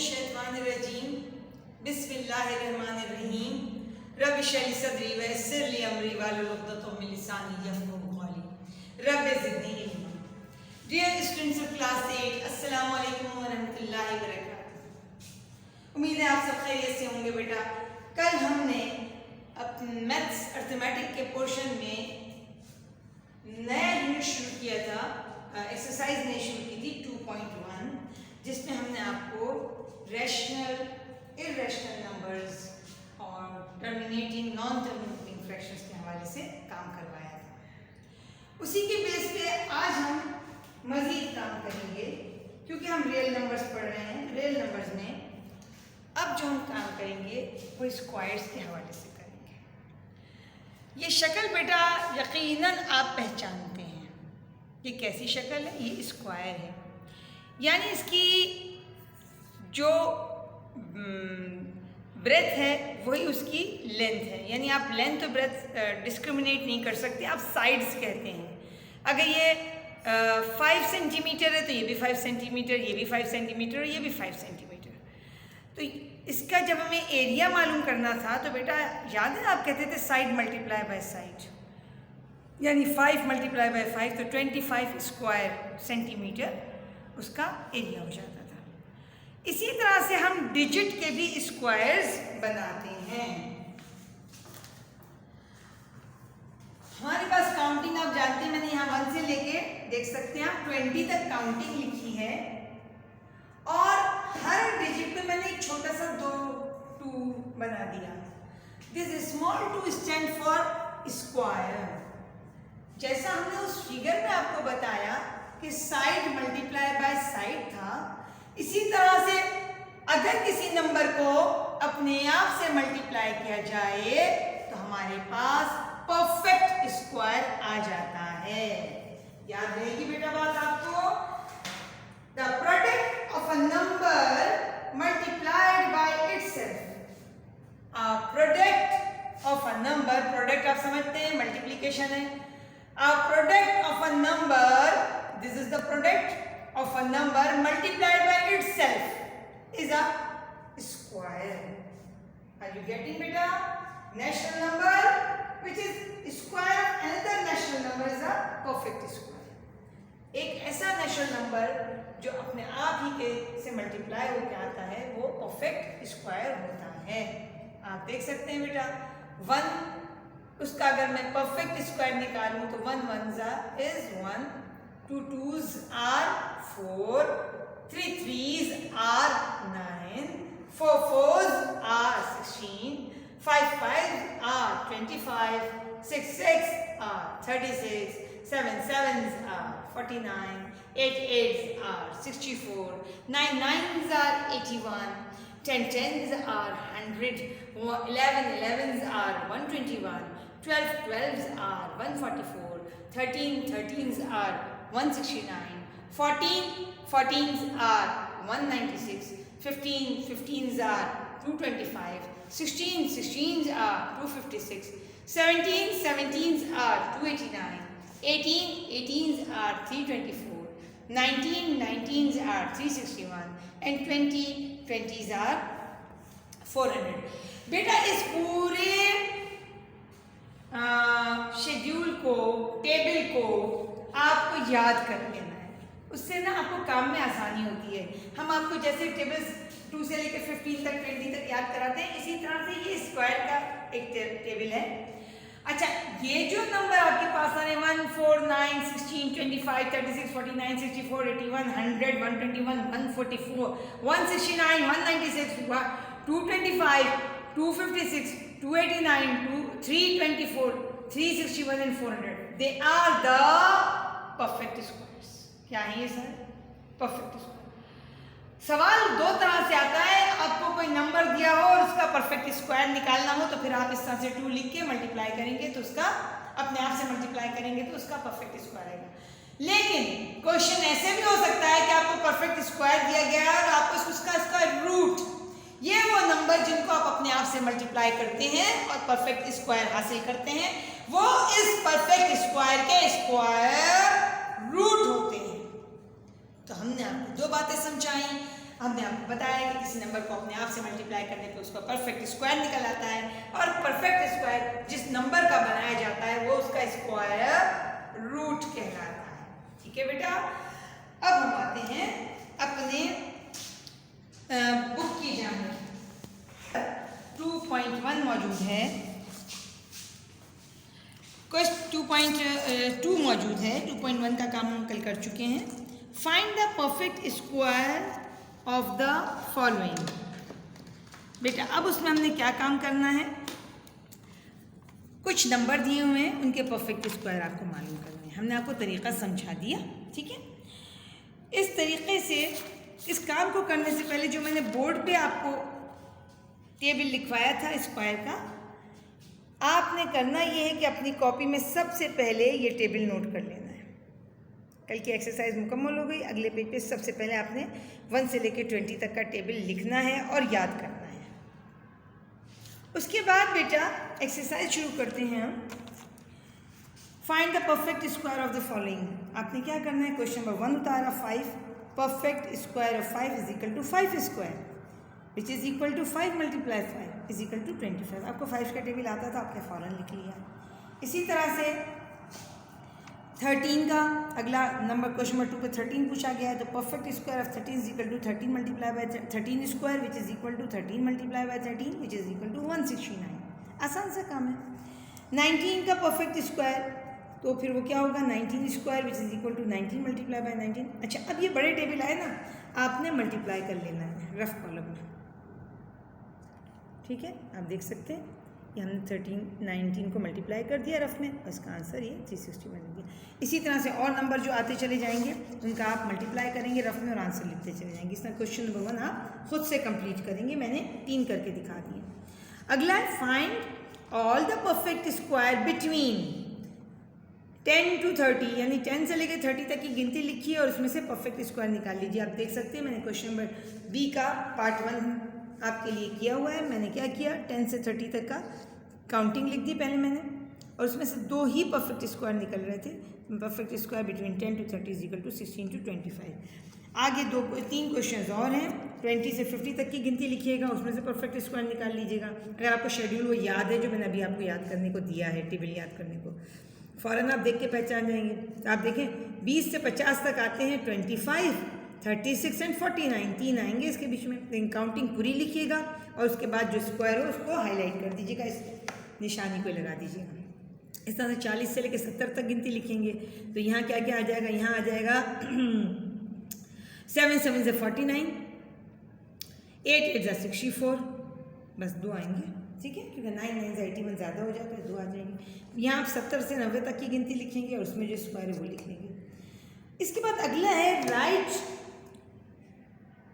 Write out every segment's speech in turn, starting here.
मिनश्शैतानिर्रजीम बिस्मिल्लाहिर्रहमानिर्रहीम रब्बि इश्रह ली सदरी व यस्सिर ली अमरी वाहलुल उक़दतम मिन लिसानी यफ़क़हू क़ौली rabbi ज़िदनी इल्मा। Dear students of class 8, अस्सलामु अलैकुम व रहमतुल्लाहि व बरकातहू। उम्मीद है आप सब खैरियत से होंगे बेटा। कल हमने अपने मैथ्स अर्थमेटिक के पोर्शन में नया यूनिट शुरू किया था, एक्सरसाइज ने शुरू की थी 2.1, जिसमें हमने आपको रैशनल, इर्रेशनल नंबर्स और टर्मिनेटिंग, नॉन टर्मिनेटिंग फ्रैक्शंस के हवाले से काम करवाया था। उसी के बेस पे आज हम मज़ीद काम करेंगे, क्योंकि हम रियल नंबर्स पढ़ रहे हैं। रियल नंबर्स में अब जो हम काम करेंगे वो स्क्वायर्स के हवाले से करेंगे। ये शक्ल बेटा यकीनन आप पहचानते हैं, ये कैसी शक्ल है? ये स्क्वायर है, यानी इसकी जो ब्रेथ है वही उसकी लेंथ है। यानी आप लेंथ और ब्रेथ डिस्क्रिमिनेट नहीं कर सकते, आप साइड्स कहते हैं। अगर ये 5 सेंटीमीटर है तो ये भी 5 सेंटीमीटर, ये भी 5 सेंटीमीटर और ये भी 5 सेंटीमीटर। तो इसका जब हमें एरिया मालूम करना था तो बेटा याद है आप कहते थे साइड मल्टीप्लाई बाय साइड, यानी 5 मल्टीप्लाई बाय 5 तो 25 स्क्वायर सेंटीमीटर उसका एरिया हो जाता था। इसी तरह से हम डिजिट के भी स्क्वायर्स बनाते हैं। हमारे पास काउंटिंग आप जानते हैं, मैंने यहाँ 1 से लेके देख सकते हैं आप 20 तक काउंटिंग लिखी है, और हर डिजिट पे मैंने एक छोटा सा 2 बना दिया। This small 2 stand for square. जैसा हमने उस फिगर में आपको बताया कि साइड मल्टीप्लाई बाय साइड था, इसी तरह से अगर किसी नंबर को अपने आप से मल्टीप्लाई किया जाए तो हमारे पास परफेक्ट स्क्वायर आ जाता है। याद रहेगी बेटा बात आपको? The product of a number multiplied by itself. Product of a number, product आप समझते हैं मल्टीप्लिकेशन है। A product of a number, this is the product of a number multiplied by itself is a square. Are you getting beta? Natural number which is square, another natural number is a perfect square. एक ऐसा natural number जो अपने आप ही के से multiply होकर आता है वो परफेक्ट स्क्वायर होता है। आप देख सकते हैं बेटा 1, उसका अगर मैं परफेक्ट स्क्वायर निकालूं तो 1 1s is 1, 2 2s are 4, 3 3s are 9, 4 4s are 16, 5 5s are 25, 6 6 are 36, 7 7s are 49, 8 8s are 64, 9 9s are 81, 10 10s are 100, 11 11s are 121, 12 12s are 144, 13 13s are 169, 14 14s are 196, 15 15s are 225, 16 16s are 256, 17 17s are 289, 18 18s are 324, 19 19s are 361 and 20 20s are 400। बेटा इस पूरे schedule को, table को आपको याद कर लेना है, उससे ना आपको काम में आसानी होती है। हम आपको जैसे टेबल्स 2 से लेकर 15 तक 20 तक याद कराते हैं, इसी तरह से ये स्क्वायर का एक टेबल है। अच्छा, ये जो नंबर आपके पास आ रहे हैं 1 4 9 16 25 36 49 64 81 100 121 144 169 196 225 256 289 324 361 and 400, they are the perfect squares। क्या है ये सर? Perfect square. सवाल 2 तरह से आता है, आपको कोई नंबर दिया हो और उसका परफेक्ट स्क्वायर निकालना हो तो फिर आप इस तरह से 2 लिख के मल्टीप्लाई करेंगे तो उसका अपने आप से मल्टीप्लाई करेंगे तो उसका परफेक्ट स्क्वायर आएगा। लेकिन क्वेश्चन ऐसे भी हो सकता है कि आपको परफेक्ट स्क्वायर दिया गया है और आपको उसका रूट, ये वो नंबर जिनको आप अपने आप से मल्टीप्लाई करते हैं और परफेक्ट स्क्वायर हासिल करते हैं, वो इस परफेक्ट स्क्वायर के स्क्वायर रूट होते हैं। तो हमने आपको 2 बातें समझाई। हमने आपको बताया कि किसी नंबर को अपने आप से मल्टीप्लाई करने पे उसका परफेक्ट स्क्वायर निकल आता है, और परफेक्ट स्क्वायर जिस नंबर का बनाया जाता है वो उसका स्क्वायर रूट कहलाता है। ठीक है बेटा, अब हम आते हैं अपने बुक की जानिब। 2.1 मौजूद है, क्वेश्चन 2.2 मौजूद है। 2.1 का काम हम कल कर चुके हैं। Find the perfect square of the following. बेटा अब उसमें हमने क्या काम करना है, कुछ नंबर दिए हुए हैं, उनके परफेक्ट स्क्वायर आपको मालूम करने हैं। हमने आपको तरीका समझा दिया, ठीक है। इस तरीके से इस काम को करने से पहले जो मैंने बोर्ड पे आपको टेबल लिखवाया था स्क्वायर का, आपने करना ये है कि अपनी कॉपी में सबसे पहले ये टेबल नोट कर लेना है। कल की एक्सरसाइज मुकम्मल हो गई। अगले पेज पे सबसे पहले आपने 1 से लेकर 20 तक का टेबल लिखना है और याद करना है। उसके बाद बेटा एक्सरसाइज शुरू करते हैं हम। Find the perfect square of the following. आपने क्या करना है, क्वेश्चन नंबर 1 उतारा 5, perfect square of 5 is equal to 5 square which is equal to 5 multiply 5 is equal to 25। आपको 5 का टेबल आता था, आपने फ़ौरन लिख लिया। इसी तरह से 13 का अगला नंबर, क्वेश्चन नंबर 2 पे 13 पूछा गया है, तो perfect square of 13 is equal to 13 multiply by 13 square which is equal to 13 multiply by 13 which is equal to 169। आसान सा काम है। 19 का परफेक्ट स्क्वायर, तो फिर वो क्या होगा, 19 square which is equal to 19 multiply by 19। अच्छा, अब ये बड़े टेबल आए ना, आपने मल्टीप्लाई कर लेना है रफ कॉलम में, ठीक है। आप देख सकते हैं कि हमने 19 को मल्टीप्लाई कर दिया रफ में, इसका आंसर ये 360 बन गया। इसी तरह से और नंबर जो आते चले जाएंगे उनका आप मल्टीप्लाई करेंगे रफ में और आंसर लिखते चले जाएंगे। इस तरह क्वेश्चन नंबर 1 आप खुद से कंप्लीट करेंगे, मैंने 3 करके दिखा दिए। अगला है find all the perfect square between 10 to 30, यानी 10 से लेकर 30 तक की गिनती लिखिए और उसमें से परफेक्ट स्क्वायर निकाल लीजिए। आप देख सकते हैं मैंने क्वेश्चन नंबर बी का पार्ट 1 आपके लिए किया हुआ है। मैंने क्या किया, 10 से 30 तक का काउंटिंग लिख दी पहले मैंने, और उसमें से 2 ही परफेक्ट स्क्वायर निकल रहे थे। Perfect square between 10 to 30 is equal to 16 to 25। आगे 3 क्वेश्चन और हैं। 20 से 50 तक की गिनती लिखिएगा, उसमें से परफेक्ट स्क्वायर निकाल लीजिएगा। अगर आपको शेड्यूल वो याद है जो मैंने अभी आपको याद करने को दिया है, टेबल याद करने को, फ़ौरन आप देख के पहचान जाएंगे। तो आप देखें 20 से 50 तक आते हैं 25, 36 एंड 49, 3 आएंगे इसके बीच में। लेकिन काउंटिंग पूरी लिखिएगा और उसके बाद जो स्क्वायर हो उसको हाईलाइट कर दीजिएगा, इस निशानी को लगा दीजिएगा। इस तरह से 40 से लेकर 70 तक गिनती लिखेंगे। तो यहाँ क्या क्या आ जाएगा, यहाँ आ जाएगा 7 7 से 49, 8 8 से 64, बस 2 आएंगे, ठीक है, क्योंकि 9 9 से 81 ज़्यादा हो जाता है, 2 आ जाएंगे। यहाँ आप 70 से 90 तक की गिनती लिखेंगे और उसमें जो स्क्वायर है वो लिख लेंगे। इसके बाद अगला है राइट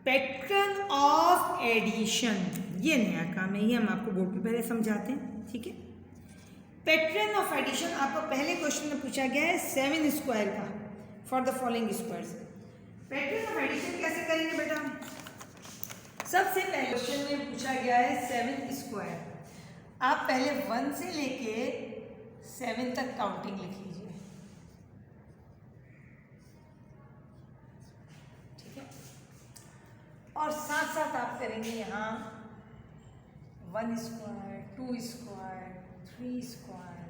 पैटर्न ऑफ एडिशन। ये नया काम है, ये हम आपको बोर्ड पे पहले समझाते हैं, ठीक है। पैटर्न ऑफ एडिशन आपको पहले क्वेश्चन में पूछा गया है 7 स्क्वायर का, for the following squares. Pattern of addition कैसे करेंगे बेटा, सबसे पहले क्वेश्चन में पूछा गया है 7 स्क्वायर। आप पहले 1 से लेके 7 तक काउंटिंग लिख लीजिए, ठीक है। और साथ साथ आप करेंगे यहाँ 1 square, 2 square, 3 square,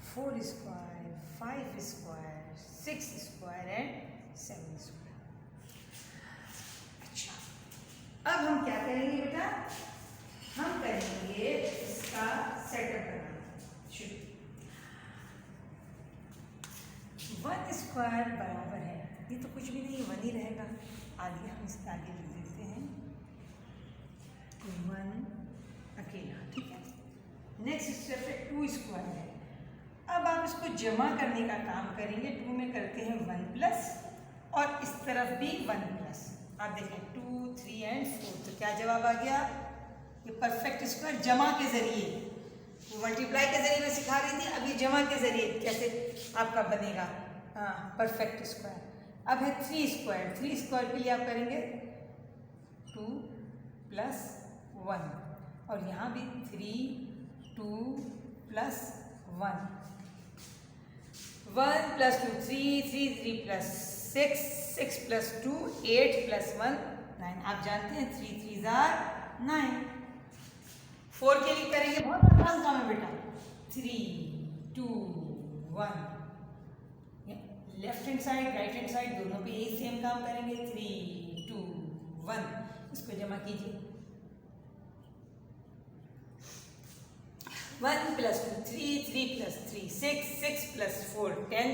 4 square, 5 square, 6 square and 7 square. अच्छा, अब हम क्या करेंगे बेटा, हम करेंगे इसका सेटअप बनाना शुरू। 1 स्क्वायर बराबर है, ये तो कुछ भी नहीं 1 ही रहेगा। आगे हम इसका आगे लिख देते हैं 1 अकेला, ठीक है। नेक्स्ट स्टेप है 2 स्क्वायर है। अब आप इसको जमा करने का काम करेंगे। 2 में करते हैं 1 प्लस और इस तरफ भी 1 प्लस। आप देखें 2 3 एंड 4, तो क्या जवाब आ गया, ये परफेक्ट स्क्वायर जमा के जरिए, वो मल्टीप्लाई के जरिए मैं सिखा रही थी, अब ये जमा के जरिए कैसे आपका बनेगा परफेक्ट स्क्वायर। अब है 3 स्क्वायर। 3 स्क्वायर के लिए आप करेंगे 2 प्लस 1 और यहाँ भी 3 2 plus 1 1 plus 2 3 3 3 plus 6 6 plus 2 8 plus 1 9। आप जानते हैं 3 3s are 9। 4 के लिए करेंगे, बहुत आसान काम है बेटा। 3 2 1, left hand side right hand side दोनों पे यही सेम काम करेंगे। 3 2 1, इसको जमा कीजिए। 1 + 2 3, 3 + 3 6, 6 + 4 10,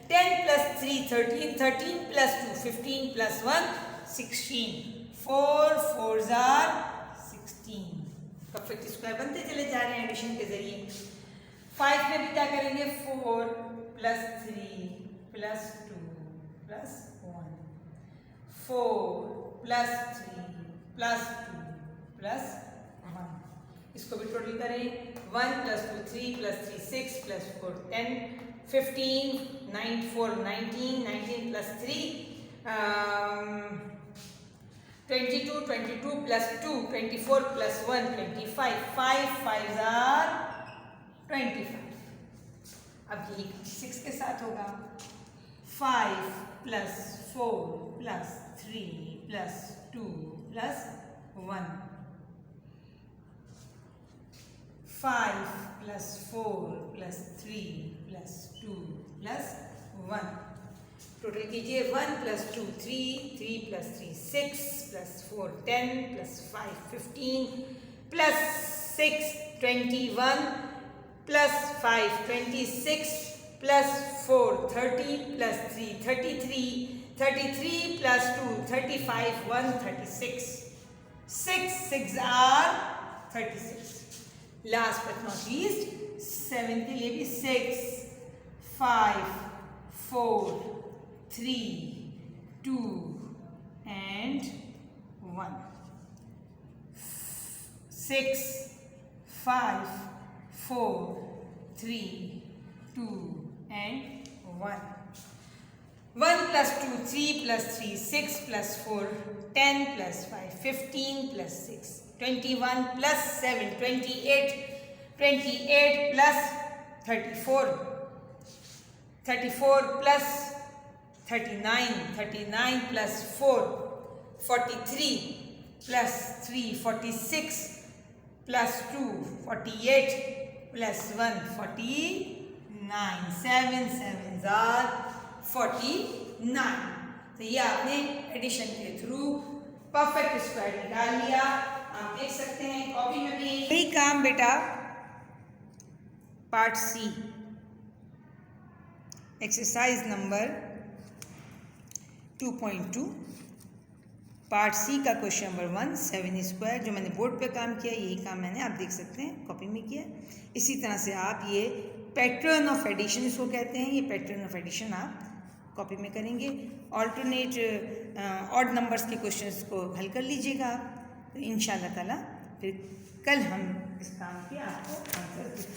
10 + 3 13, 13 + 2 15 + 1 16, 4 4s are 16। परफेक्ट स्क्वायर बनते चले जा रहे हैं एडिशन के जरिए। 5 में भी क्या करेंगे, 4 + 3 + 2 + 1, 4 + 3 + 2 + 1। इसको भी टोटल करें। 1 + 2 3 + 3 6 + 4 10 15 9 4 19 19 + 3 22 22 + 2 24 + 1 25, 5 5s are 25। अब यही 6 के साथ होगा। 5 + 4 + 3 + 2 + 1, 5 + 4 + 3 + 2 + 1। टोटल कीजिए। 1 + 2 3, 3 + 3 6 + 4 10 + 5 15 + 6 21 + 5 26 + 4 30 + 3 33 33 + 2 35 1 36, 6 6s are 36। Last but not least 7 के लिए भी 6 5 4 3 2 and 1, 6 5 4 3 2 and 1, 1 + 2 3 + 3 6 + 4 10 + 5 15 + 6 21 + 7 28 28 + 34 34 + 39 39 + 4 43 + 3 46 + 2 48 + 1 49, 7 7s are 49। तो ये आपने एडिशन के थ्रू परफेक्ट स्क्वायर निकाल लिया। आप देख सकते हैं कॉपी में भी यही काम बेटा। Part C exercise number 2.2 part C का क्वेश्चन नंबर 1 7 स्क्वायर, जो मैंने बोर्ड पे काम किया यही काम मैंने, आप देख सकते हैं, कॉपी में किया। इसी तरह से आप ये पैटर्न ऑफ एडिशन इसको कहते हैं, ये पैटर्न ऑफ एडिशन आप कॉपी में करेंगे। ऑल्टरनेट ऑड नंबर्स के क्वेश्चंस को हल कर लीजिएगा आप। तो इंशाल्लाह ताला फिर कल हम इस काम के आपको आंसर देंगे।